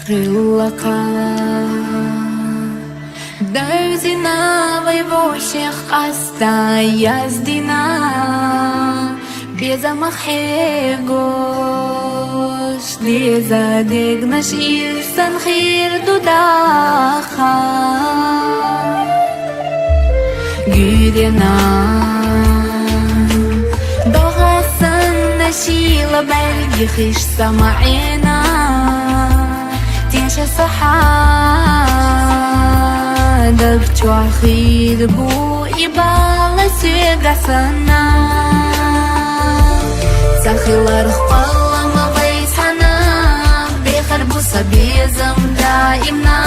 крылака. Дерзина воевущих остаяздина, безамахегош, лезадегнаш ирсан хир дудаха. Гюрена ضغصن نشيل بلجخش سمعنا تنشى صحادك توخيد بو إبالة سيقسنا سخيل رخبالة ما بيسحنا بيخربو سبيزم دائمنا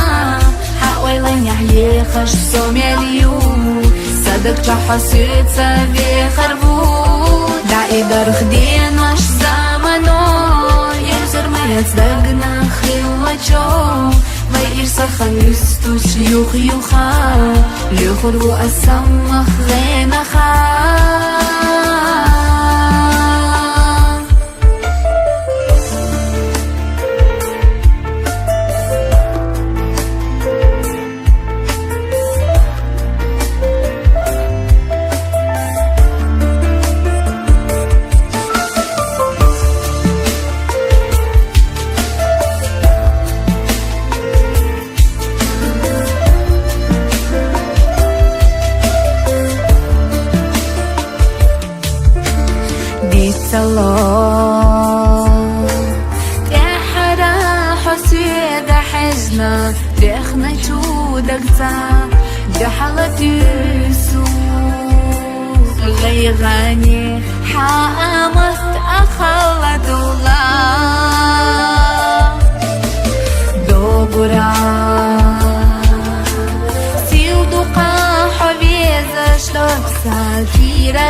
حاولين يحيي خش سوميليو صدق حسيتها بيخربو دعي درخ دين وش زمنو يزر ما يصدقنا خلوة وير سخنستو شيوخ يوخا ليخربو أسمخ غينخا. تحرى حسيد حزنا دخنا جودك دحلت يسوع غيغاني حامست أخلت الله دوبرا سيل دقا حبيزة شلوك ساتيرا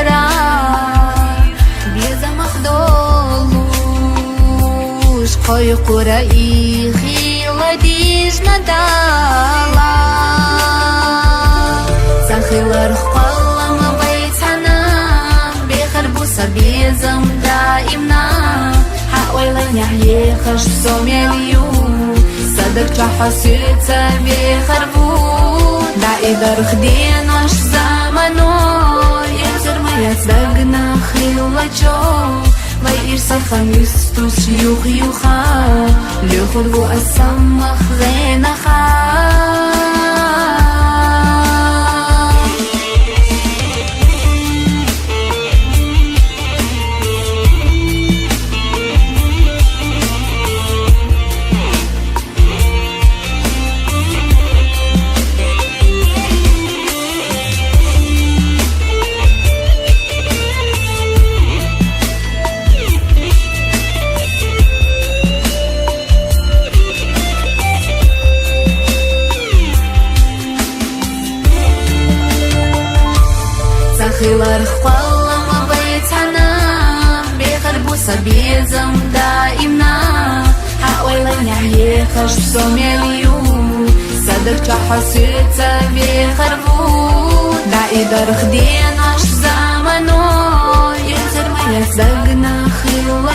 قوي قرائي خيلة ديج ندالا سخيل رخبالة ما بيتنا بيخربو سبيزم دائمنا حاولين يحيي خش سوميليو صدق حسيتها بيخربو دعي درخ دين وش زمنو يزر ما يصدقنا خيلة وير سخنستو شيوخ يوخا ليخربو أسمخ غينخا. خيل رخبالة ما بيتنا بيخربو سبيزم دائمنا حاولين يحيي خش سوميليو صدق حسيتها بيخربو دعي درخ دين وش زمنو يزر ما يصدقنا خيلة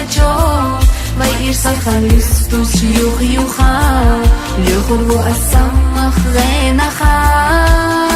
وير سخنستو شيوخ يوخا ليخربو أسمخ غينخا.